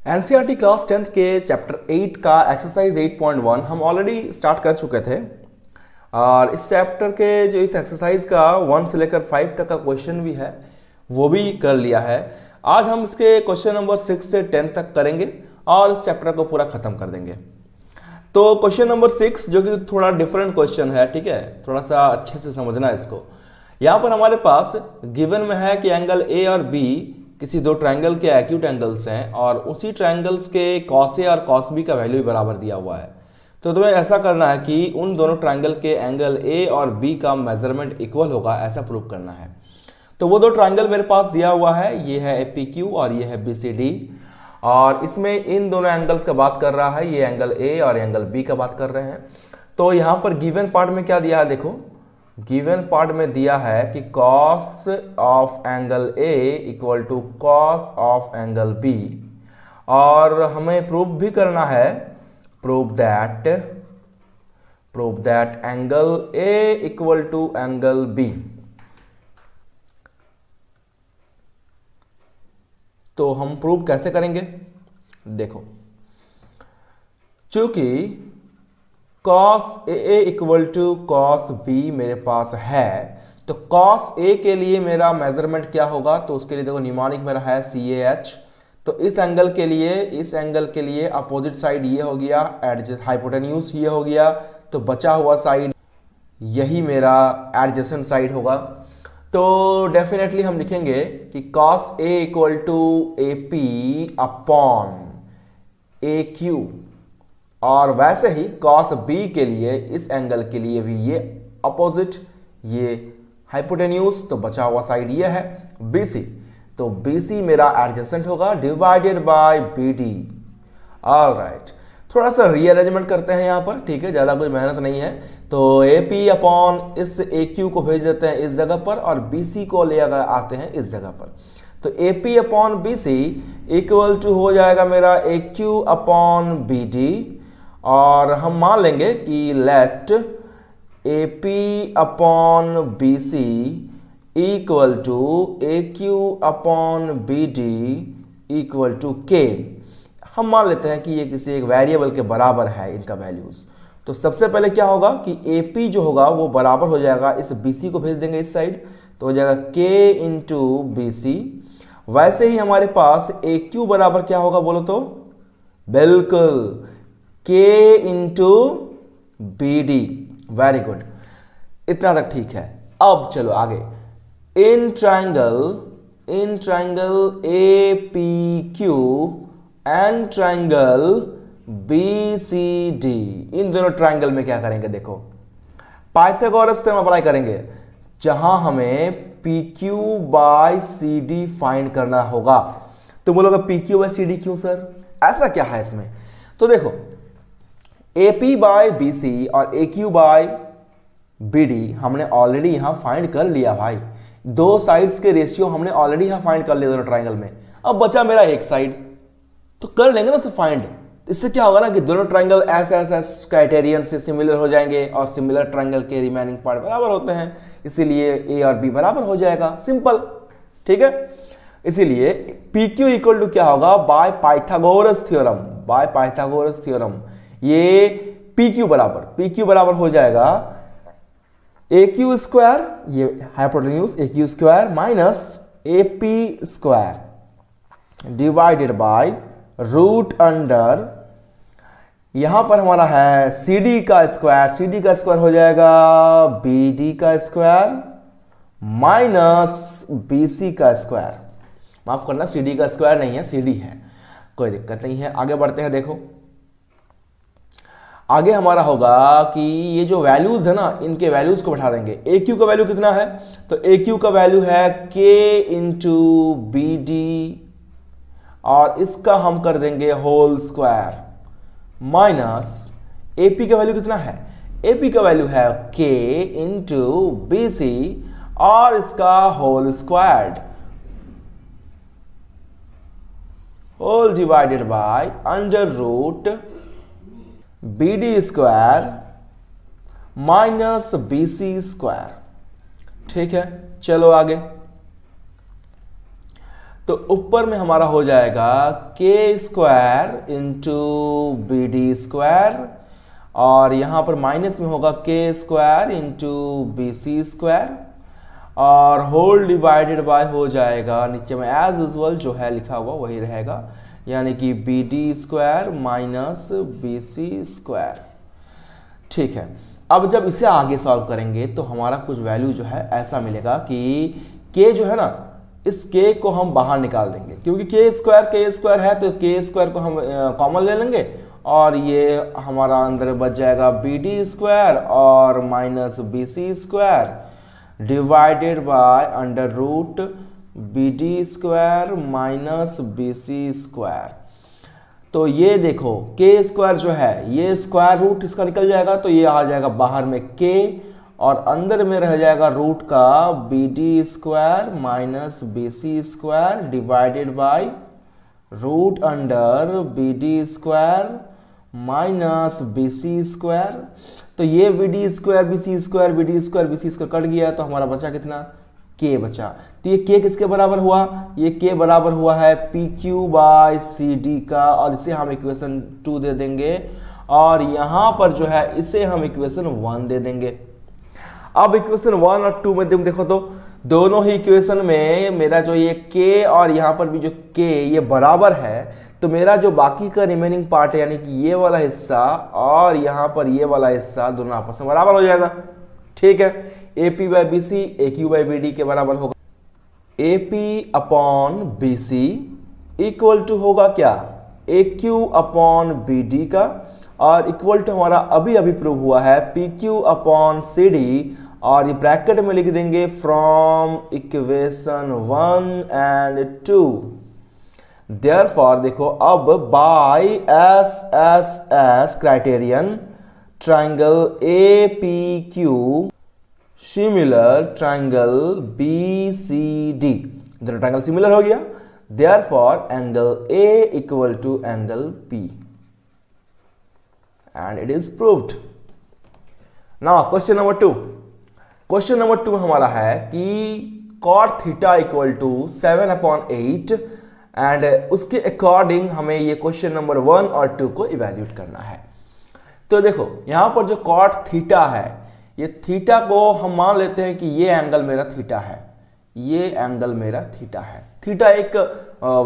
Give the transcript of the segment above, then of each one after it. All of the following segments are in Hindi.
एनसीईआरटी क्लास 10th के चैप्टर 8 का एक्सरसाइज 8.1 हम ऑलरेडी स्टार्ट कर चुके थे। और इस चैप्टर के जो इस एक्सरसाइज का 1 से लेकर 5 तक का क्वेश्चन भी है वो भी कर लिया है। आज हम इसके क्वेश्चन नंबर 6 से 10 तक करेंगे और इस चैप्टर को पूरा खत्म कर देंगे। तो क्वेश्चन नंबर 6 जो कि थोड़ा डिफरेंट क्वेश्चन है, ठीक है, थोड़ा सा अच्छे से समझना है इसको। यहाँ पर हमारे पास गिवन में है कि एंगल ए और बी किसी दो ट्रायंगल के एक्यूट एंगल्स हैं और उसी ट्रायंगल्स के कॉस ए और कॉस बी का वैल्यू भी बराबर दिया हुआ है। तो तुम्हें ऐसा करना है कि उन दोनों ट्रायंगल के एंगल ए और बी का मेजरमेंट इक्वल होगा, ऐसा प्रूव करना है। तो वो दो ट्रायंगल मेरे पास दिया हुआ है, ये है APQ और ये है BCD, और इसमें इन दोनों एंगल्स का बात कर रहा है, ये एंगल ए और एंगल बी का बात कर रहे हैं। तो यहाँ पर गिवन पार्ट में क्या दिया है, देखो गिवन पार्ट में दिया है कि cos of angle A equal to cos of angle B, और हमें प्रूव भी करना है, prove that angle A equal to angle B. तो हम प्रूव कैसे करेंगे, देखो चूंकि cos A equal to cos B मेरे पास है, तो cos ए के लिए मेरा मेजरमेंट क्या होगा, तो उसके लिए देखो निमानिक मेरा है CAH। तो इस एंगल के लिए अपोजिट साइड ये हो गया, एडजेसेंट हाइपोटेन्यूज ये हो गया, तो बचा हुआ साइड यही मेरा एडजेसेंट साइड होगा। तो डेफिनेटली हम लिखेंगे कि cos A equal to AP upon AQ, और वैसे ही cos B के लिए इस एंगल के लिए भी ये अपोजिट, ये हाइपोटेन्यूज, तो बचा हुआ साइड ये है BC। तो BC मेरा एडजेसेंट होगा डिवाइडेड बाय BD। ऑलराइट, थोड़ा सा रीअरेंजमेंट करते हैं यहाँ पर, ठीक है, ज़्यादा कुछ मेहनत नहीं है। तो AP अपॉन इस AQ को भेज देते हैं इस जगह पर और BC को ले आते हैं इस जगह पर। तो AP upon BC equal to हो जाएगा मेरा AQ अपॉन BD, और हम मान लेंगे कि let AP upon BC equal to AQ upon BD equal to K। हम मान लेते हैं कि ये किसी एक वेरिएबल के बराबर है इनका वैल्यूज। तो सबसे पहले क्या होगा कि AP जो होगा वो बराबर हो जाएगा, इस BC को भेज देंगे इस साइड, तो हो जाएगा K इंटू BC। वैसे ही हमारे पास AQ बराबर क्या होगा बोलो तो, बिल्कुल K into BD। Very good, इतना तक ठीक है। अब चलो आगे, in triangle APQ and triangle BCD, इन दोनों ट्रायंगल में क्या करेंगे, देखो पाइथागोरस थ्योरम अप्लाई करेंगे, जहां हमें PQ बाय CD फाइंड करना होगा। तो बोलोगे PQ बाय CD क्यों सर, ऐसा क्या है इसमें? तो देखो AP बाय BC और AQ बाय BD हमने ऑलरेडी यहां फाइंड कर लिया भाई, दो साइड्स के रेशियो हमने ऑलरेडी यहां फाइंड कर लिया दोनों ट्रायंगल में। अब बचा मेरा एक साइड, तो कर लेंगे ना उसे फाइंड। इससे क्या होगा ना कि दोनों ट्रायंगल एस क्राइटेरियन से सिमिलर हो जाएंगे और सिमिलर ट्रायंगल के रिमेनिंग पार्ट बराबर होते हैं, इसीलिए A और B बराबर हो जाएगा, सिंपल, ठीक है। इसीलिए PQ इक्वल टू क्या होगा, बाय पाइथागोरस थ्योरम, ये PQ बराबर हो जाएगा AQ स्क्वायर, ये hypotenuse AQ square minus AP square divided by root under, यहां पर हमारा है CD का स्क्वायर हो जाएगा BD का स्क्वायर माइनस BC का स्क्वायर। माफ करना, CD का स्क्वायर नहीं है, CD है, कोई दिक्कत नहीं है। आगे बढ़ते हैं, देखो आगे हमारा होगा कि ये जो वैल्यूज है ना, इनके वैल्यूज को बैठा देंगे। AQ का वैल्यू कितना है, तो AQ का वैल्यू है K इंटू BD, और इसका हम कर देंगे होल स्क्वायर माइनस AP का वैल्यू कितना है, AP का वैल्यू है K इंटू BC और इसका whole squared, whole divided by under root BD square minus BC square, ठीक है। चलो आगे, तो ऊपर में हमारा हो जाएगा K square into B D square, और यहाँ पर माइनस में होगा K square into B C square, और होल डिवाइडेड बाय हो जाएगा नीचे में एज यूजुअल जो है लिखा हुआ वही रहेगा, यानी कि B D square minus B C square. ठीक है, अब जब इसे आगे सॉल्व करेंगे तो हमारा कुछ वैल्यू जो है ऐसा मिलेगा कि के जो है ना, इस के को हम बाहर निकाल देंगे, क्योंकि के स्क्वायर है तो के स्क्वायर को हम कॉमन ले लेंगे, और ये हमारा अंदर बच जाएगा बी डी स्क्वायर और minus B C square divided by under root B D square minus B C square. तो ये देखो के स्क्वायर जो है ये स्क्वायर रूट इसका निकल जाएगा, तो ये आ जाएगा बाहर में के, और अंदर में रह जाएगा रूट का B D square minus B C square divided by root under B D square minus B C square. तो ये B D square B C square B D square B C square cut गया, तो हमारा बचा कितना, के बचा। तो ये के किसके बराबर हुआ, ये के बराबर हुआ है P Q by C D का, और इसे हम इक्वेशन 2 दे देंगे, और यहाँ पर जो है इसे हम इक्वेशन 1 दे देंगे। अब इक्वेशन 1 और 2 में तुम देखो तो दोनों ही इक्वेशन में मेरा जो ये के और यहाँ पर भी जो के ये बराबर है, तो मेरा जो बाकी का रिमेनिंग पार्ट है यानी कि ये वाला हिस्सा और यहाँ पर ये वाला हिस्सा दोनों आपस में बराबर हो जाएगा। ठीक है, A P by B C A Q by B D के बराबर होगा। A P upon B C equal to होगा क्या, A Q upon B D का, और इक्वल टू हमारा अभी अभी प्रूव हुआ है P Q upon C D, और ये ब्रैकेट में लिख देंगे फ्रॉम इक्वेशन 1 एंड 2। देयरफॉर देखो अब by S S S criterion triangle A P Q similar triangle B C D, दोनों ट्राइंगल सिमिलर हो गया, therefore angle A equal to angle P, and it is proved. Now question number 2। Question number 2 हमारा है कि cot theta equal to 7/8, and उसके अकॉर्डिंग हमें ये क्वेश्चन नंबर 1 और 2 को इवैल्यूएट करना है। तो देखो यहां पर जो cot थीटा है, ये थीटा को हम मान लेते हैं कि ये एंगल मेरा थीटा है, ये एंगल मेरा थीटा है। थीटा एक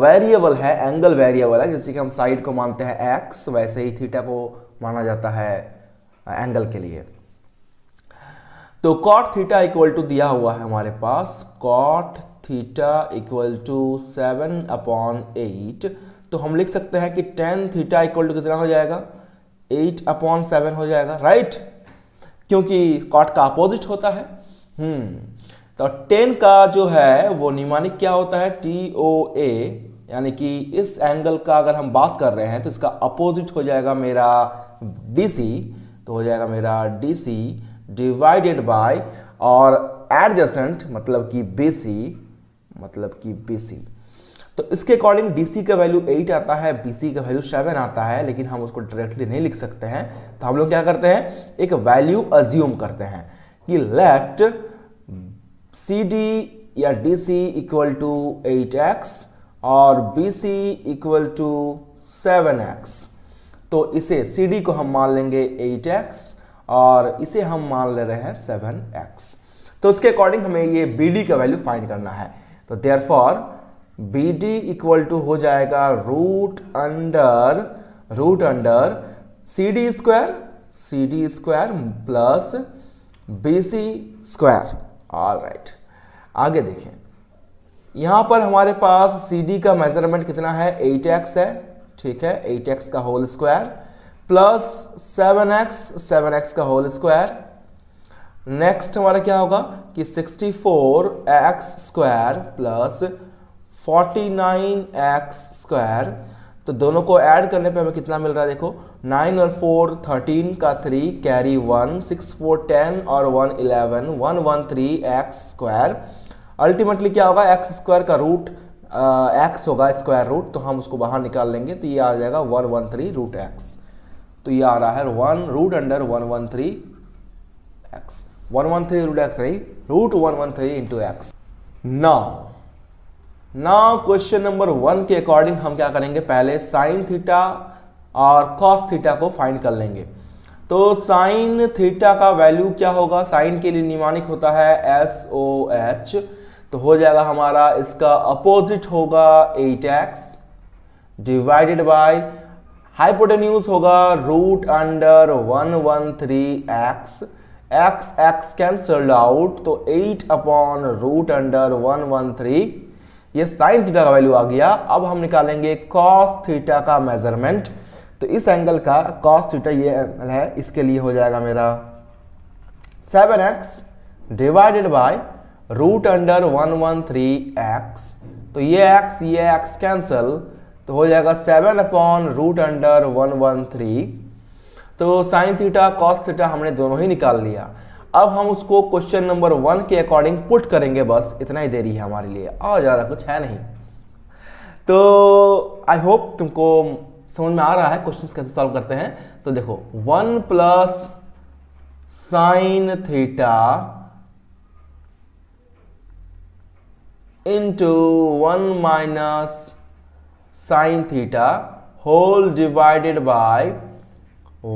वेरिएबल है, एंगल वेरिएबल है, जैसे कि हम साइड को मानते हैं एक्स, वैसे ही थीटा को माना जाता है एंगल के लिए। तो cot थीटा इक्वल टू दिया हुआ है हमारे पास, cot थीटा इक्वल टू 7/8, तो हम लिख सकते हैं कि tan थीटा इक्वल टू कितना हो जाएगा, 8/7 हो जाएगा, राइट, क्योंकि cot का अपोजिट होता है। तो tan का जो है वो निमानिक क्या होता है, TOA, यानी कि इस एंगल का अगर हम बात कर रहे हैं तो इसका अपोजिट हो जाएगा मेरा DC, तो हो जाएगा मेरा DC डिवाइडेड बाय और एडजेसेंट मतलब कि BC। तो इसके अकॉर्डिंग DC का वैल्यू 8 आता है, BC का वैल्यू 7 आता है, लेकिन हम उसको डायरेक्टली नहीं लिख सकते हैं, तो हम लोग क्या करते हैं, एक वैल्यू अज्यूम करते हैं कि लेट CD या DC इक्वल टू 8x और BC इक्वल टू 7x। तो इसे CD को हम मान लेंगे 8x और इसे हम मान ले रहे हैं 7x। तो उसके अकॉर्डिंग हमें ये BD का वैल्यू फाइंड करना है। तो देयरफॉर BD इक्वल टू हो जाएगा root under CD square plus BC square. Alright, आगे देखें, यहां पर हमारे पास CD का मेजरमेंट कितना है, 8x है, ठीक है, 8x का होल स्क्वायर प्लस 7x का होल स्क्वायर। नेक्स्ट हमारा क्या होगा कि 64x square plus 49x square. तो दोनों को ऐड करने पे हमें कितना मिल रहा है, देखो 9 और 4 13 का 3 कैरी 1, 6 4 10 और 1 11 113x स्क्वायर। अल्टीमेटली क्या होगा, x स्क्वायर का रूट x होगा स्क्वायर रूट, तो हम उसको बाहर निकाल लेंगे, तो ये आ जाएगा 113 रूट x। तो ये आ रहा है 1 रूट अंडर 113 रूट x, रही root 113 into x। Now now question number 1 के अकॉर्डिंग हम क्या करेंगे, पहले साइन थीटा और कॉस थीटा को फाइंड कर लेंगे। तो साइन थीटा का वैल्यू क्या होगा, साइन के लिए निमानिक होता है SOH, तो हो जाएगा हमारा इसका अपोजिट होगा 8x डिवाइडेड बाय हाइपोटेन्यूज होगा root under 113x, x cancelled out तो 8 अपॉन रूट अंडर 113, ये साइन थीटा का वैल्यू आ गया। अब हम निकालेंगे कॉस थीटा का मेजरमेंट, तो इस एंगल का कॉस थीटा ये एंगल है, इसके लिए हो जाएगा मेरा 7x divided by root under 113x, तो ये x कैंसल तो हो जाएगा 7 अपॉन रूट अंडर 113। तो साइन थीटा कॉस थीटा हमने दोनों ही निकाल लिया। अब हम उसको क्वेश्चन नंबर 1 के अकॉर्डिंग पुट करेंगे, बस इतना ही देरी है हमारे लिए और ज़्यादा कुछ है नहीं। तो आई होप तुमको समझ में आ रहा है क्वेश्चंस कैसे सॉल्व करते हैं। तो देखो 1 plus sine theta into 1 minus sine theta whole divided by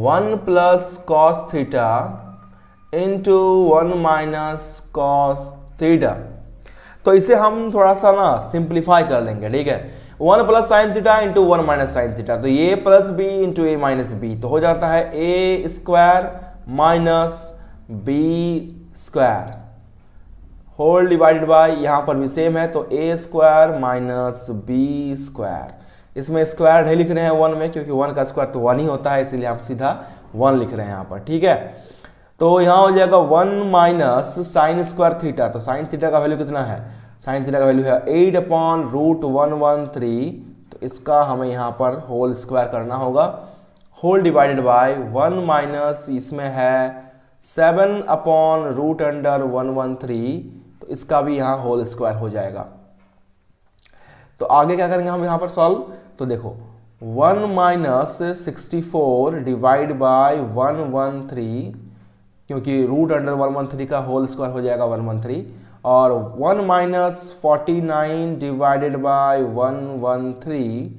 1 plus cos theta into 1 minus cos theta. तो इसे हम थोड़ा सा ना सिंप्लीफाई कर लेंगे, ठीक है। 1 plus sine theta into 1 minus sine theta, तो ये plus B into A minus B, तो हो जाता है A square minus B square whole divided by, यहां पर भी सेम है तो A square minus B square. इसमें स्क्वायर नहीं लिख रहे हैं 1 में, क्योंकि 1 का स्क्वायर तो 1 ही होता है, इसीलिए हम सीधा 1 लिख रहे हैं यहाँ पर, ठीक है। तो यहाँ हो जाएगा 1 माइनस साइन स्क्वायर थीटा, तो साइन थीटा का वैल्यू कितना है, साइन थीटा का वैल्यू है 8 अपॉन रूट 113, तो इसका हमें यहाँ पर होल स्क्वायर करना होगा, होल डिवाइडेड बाय 1 माइनस इसमें है 7 अपॉन रूट अंडर 113, तो इसका भी यहाँ होल स्क्वायर हो जाएगा। तो आगे क्या करेंगे हम यहाँ पर सॉल्व, तो देखो 1 माइनस 64 डिवाइड बाय 113, क्योंकि रूट अंडर 113 का होल स्क्वायर हो जाएगा 113, और 1 माइनस 49 डिवाइडेड बाय 113,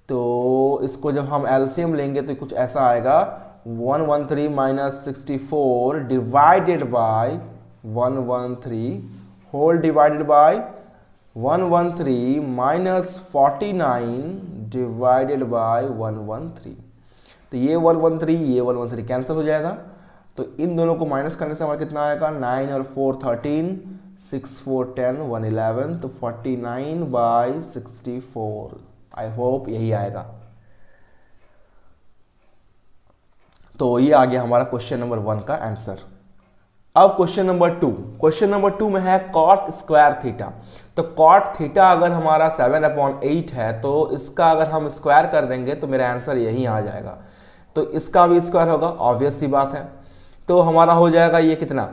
तो इसको जब हम एलसीएम लेंगे तो कुछ ऐसा आएगा 113 minus 64 divided by 113 whole divided by 113 minus 49 divided by 113, तो ये 113 कैंसिल हो जाएगा। तो इन दोनों को माइनस करने से हमारा कितना आएगा, 9 और 4 13, 6 4 10 111, तो 49 बाय 64। आई होप यही आएगा। तो ये आ गया हमारा क्वेश्चन नंबर 1 का आंसर। अब क्वेश्चन नंबर 2 में है कॉट स्क्वायर थीटा। तो कॉट थीटा अगर हमारा 7/8 है, तो इसका अगर हम स्क्वायर कर देंगे तो मेरा आंसर यही आ जाएगा। तो इसका भी स्क्वायर होगा, ऑब्वियस सी बात है। तो हमारा हो जाएगा ये कितना,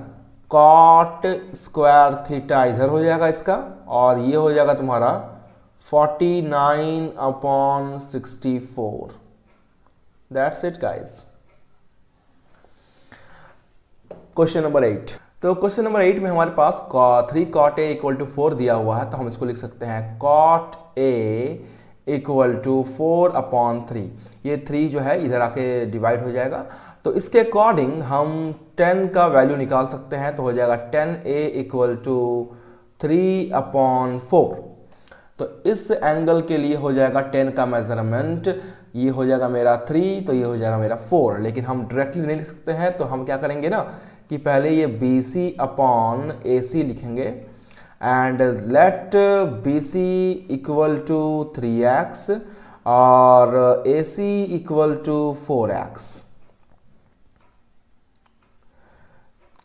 कॉट स्क्वायर थीटा इधर हो जाएगा इसका, और ये हो जाएगा तुम्हारा 49/64। That's it guys. Question number 8। तो क्वेश्चन नंबर 8 में हमारे पास 3 cot a इक्वल टू 4 दिया हुआ है, तो हम इसको लिख सकते हैं cot a इक्वल टू 4/3। ये 3 जो है इधर आके डिवाइड हो जाएगा, तो इसके अकॉर्डिंग हम 10 का वैल्यू निकाल सकते हैं, तो हो जाएगा 10a इक्वल टू 3/4। तो इस एंगल के लिए हो जाएगा 10 का मेजरमेंट, ये हो जाएगा मेरा 3, तो ये हो जाएगा मेरा 4। लेकिन हम डायरेक्टली नहीं लिख सकते हैं, तो हम क्या करेंगे ना कि पहले ये BC/AC लिखेंगे, and let BC equal to 3x और AC equal to 4x।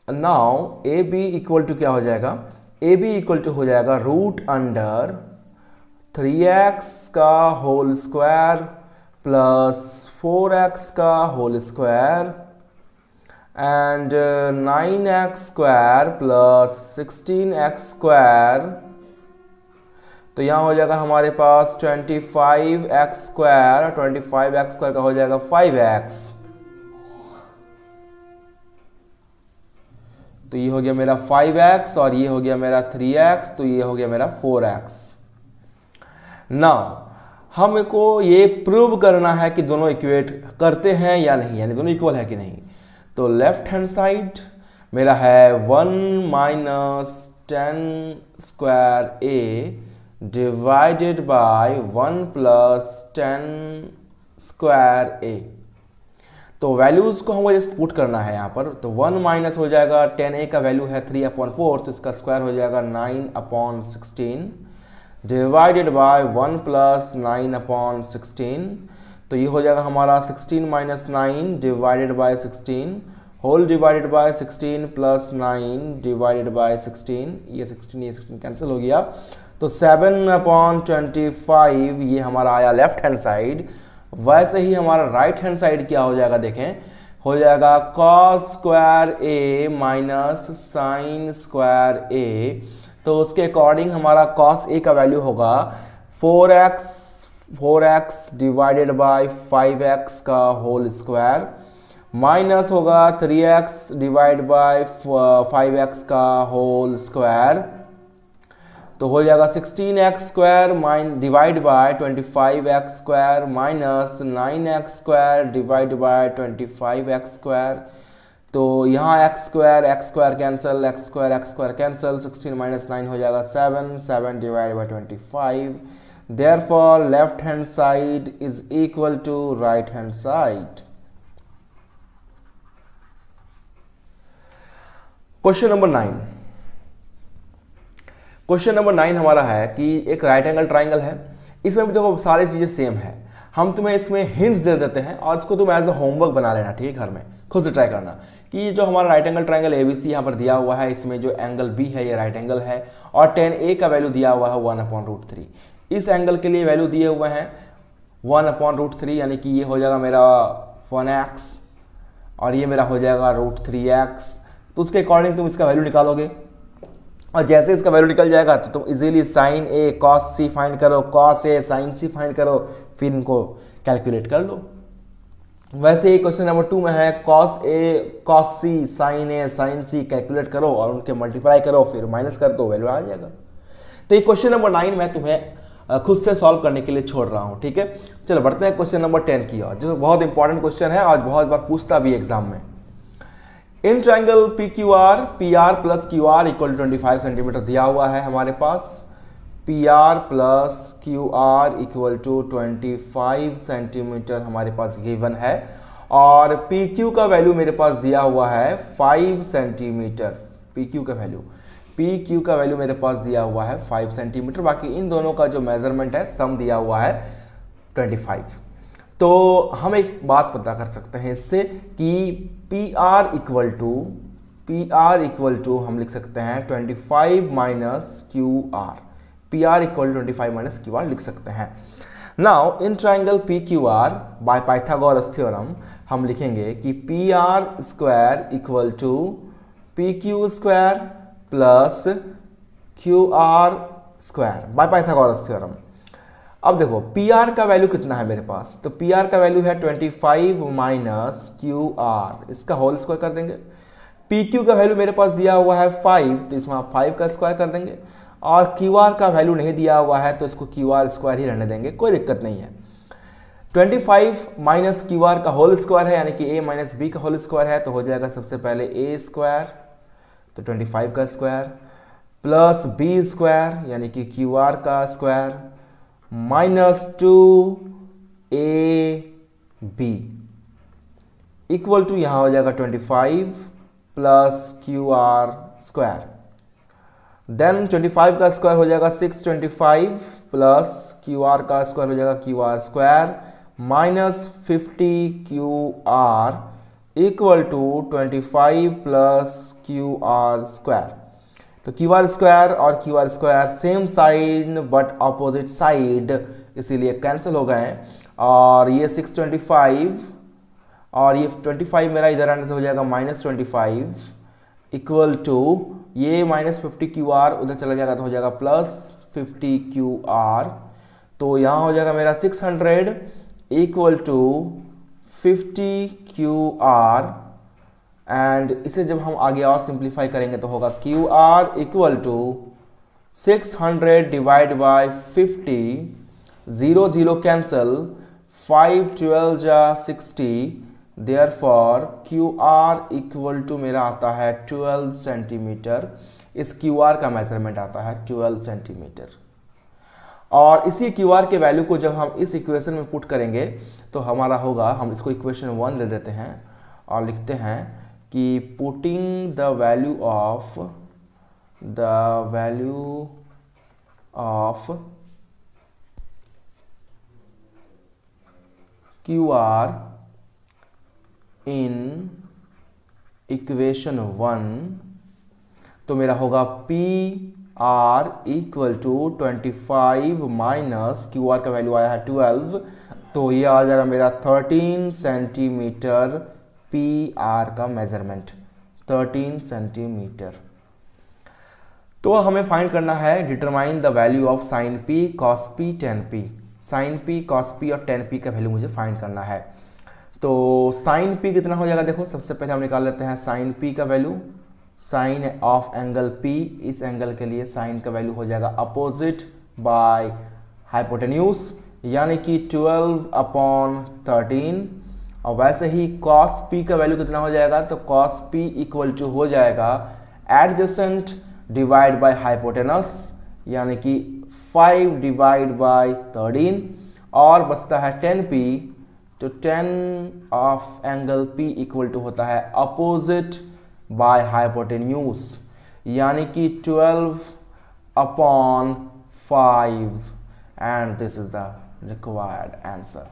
Now AB equal to क्या हो जाएगा, AB इक्वल टू हो जाएगा रूट अंडर 3x का होल स्क्वायर प्लस 4x का whole square and 9x square plus 16x square. तो यहाँ हो जाएगा हमारे पास 25x स्क्वायर, 25x स्क्वायर का हो जाएगा 5x। तो ये हो गया मेरा 5x और ये हो गया मेरा 3x, तो ये हो गया मेरा 4x। नाउ हमको ये प्रूव करना है कि दोनों इक्वेट करते हैं या नहीं, यानी दोनों इक्वल है कि नहीं। तो लेफ्ट हैंड साइड मेरा है 1 minus 10 square A divided by 1 plus 10 square A. तो वैल्यूज को हमको जस्ट पुट करना है यहाँ पर। तो 1 माइनस हो जाएगा 10a का वैल्यू है 3/4, तो इसका स्क्वायर हो जाएगा 9/16 डिवाइडेड बाय 1 प्लस 9/16। तो ये हो जाएगा हमारा 16 minus 9 divided by 16 whole divided by 16 plus 9 divided by 16। ये 16 कैंसिल हो गया। तो 7/25 ये हमारा आया लेफ्ट हैंड साइड। वैसे ही हमारा राइट हैंड साइड क्या हो जाएगा देखें, हो जाएगा cos square a minus sine square a। तो उसके अकॉर्डिंग हमारा cos a का वैल्यू होगा 4x डिवाइडेड बाय 5x का होल स्क्वायर माइनस होगा 3x डिवाइड बाय 5x का होल स्क्वायर। तो हो जाएगा 16x square divide by 25x square minus 9x square divide by 25x square. तो यहाँ x square cancel, x square cancel, 16 minus 9 हो जाएगा 7 divide by 25। Therefore left hand side is equal to right hand side. Question number 9। Question number 9 हमारा है कि एक राइट एंगल ट्राइंगल है। इसमें भी देखो सारी चीजें सेम है। हम तुम्हें इसमें हिंट्स दे देते हैं और इसको तुम एज अ होमवर्क बना लेना, ठीक है, घर में खुद से ट्राई करना कि जो हमारा राइट एंगल ट्राइंगल ABC यहाँ पर दिया हुआ है, इसमें जो एंगल B है ये राइट एंगल है और tan A का वैल्यू दिया हुआ है 1/√3। इस एंगल के लिए वैल्यू दिए हुए हैं 1/√3, यानी कि ये हो जाएगा मेरा 1x और ये मेरा हो जाएगा √3x। तो उसके अकॉर्डिंग तुम इसका वैल्यू निकालोगे और जैसे इसका वैल्यू निकल जाएगा तो तुम easily sine A cos C find करो, cos A sine C find करो, फिर इनको कैलकुलेट कर लो। वैसे ही क्वेश्चन नंबर 2 में है cos A cos C sine A sine C calculate करो और उनके मल्टीप्लाई करो, फिर माइनस कर दो, वैल्यू आ जाएगा। तो ये क्वेश्चन नंबर 9 मैं तुम्हें खुद से सॉल्व करने के लिए छोड़ रहा हूँ, ठीक है। चलो बढ़ते हैं क्वेश्चन नंबर 10 की ओर, जो बहुत इंपॉर्टेंट क्वेश्चन है और बहुत बार पूछता भी एग्जाम में। In triangle PQR PR plus QR equal 25 centimetre दिया हुआ है हमारे पास। PR plus QR equal to 25 centimetre हमारे पास गिवन है और PQ का वैल्यू मेरे पास दिया हुआ है 5 सेंटीमीटर। PQ का वैल्यू मेरे पास दिया हुआ है 5 सेंटीमीटर। बाकी इन दोनों का जो मेजरमेंट है सम दिया हुआ है 25। तो हम एक बात पता कर सकते हैं इससे कि PR इक्वल टू हम लिख सकते हैं 25 minus QR। PR equal 25 minus QR लिख सकते हैं। Now in triangle PQR by Pythagoras theorem हम लिखेंगे कि PR square equal to PQ square plus QR square by Pythagoras theorem. अब देखो PR का वैल्यू कितना है मेरे पास, तो PR का वैल्यू है 25 माइनस QR, इसका होल स्क्वायर कर देंगे। PQ का वैल्यू मेरे पास दिया हुआ है 5, तो इसमें आप 5 का स्क्वायर कर देंगे और QR का वैल्यू नहीं दिया हुआ है तो इसको QR स्क्वायर ही रहने देंगे, कोई दिक्कत नहीं है। 25 माइनस QR का होल स्क्वायर है, यानी कि A माइनस B का होल स्क्वायर है, तो हो जाएगा सबसे पहले A स्क्वायर, तो 25 का स्क्वायर प्लस B स्क्वायर यानी कि QR का square minus 2AB equal to यहाँ हो जाएगा 25 प्लस QR स्क्वायर। देन 25 का स्क्वायर हो जाएगा 625 प्लस QR का स्क्वायर हो जाएगा QR square minus 50QR equal to 25 plus QR square. तो QR स्क्वायर और QR square same side but opposite side, इसीलिए कैंसिल हो गए और ये 625 और ये 25 मेरा इधर आने से हो जाएगा माइनस 25 इक्वल टू ये माइनस 50QR उधर चला जाएगा तो हो जाएगा प्लस 50QR। तो यहाँ हो जाएगा मेरा 600 इक्वल टू 50QR एंड इसे जब हम आगे और सिंप्लीफाई करेंगे तो होगा QR equal to 600 divide by 50 0 0 cancel, 5 12 जा 60, therefore Q R equal to मेरा आता है 12 सेंटीमीटर। इस क्यू आर का मेजरमेंट आता है 12 सेंटीमीटर। और इसी क्यू आर के वैल्यू को जब हम इस इक्वेशन में पुट करेंगे तो हमारा होगा, हम इसको इक्वेशन 1 ले देते हैं और लिखते हैं कि putting the value of Q R in equation 1, तो मेरा होगा P R equal to 25 minus Q R का वैल्यू आया है 12, तो ये आ जाएगा मेरा 13 सेंटीमीटर पी आर का मेजरमेंट, 13 सेंटीमीटर। तो हमें फाइंड करना है, determine the value of sine P cos P tan P. Sine P cos P और टेन पी का वैल्यू मुझे फाइंड करना है। तो साइन पी कितना हो जाएगा, देखो सबसे पहले हम निकाल लेते हैं साइन पी का value. Sine of angle P, इस एंगल के लिए साइन का वैल्यू हो जाएगा अपोजिट बाय हाइपोटेन्यूज, यानी कि 12/13। और वैसे ही कॉस पी का वैल्यू कितना हो जाएगा, तो कॉस पी इक्वल टू हो जाएगा एडजेसेंट डिवाइड बाय हाइपोटेनस, यानी कि 5 डिवाइड बाय 13, और बचता है 10p, तो 10 of angle p equal to होता है अपोजिट बाय हाइपोटेन्यूज, यानी कि 12/5, and this is the required answer.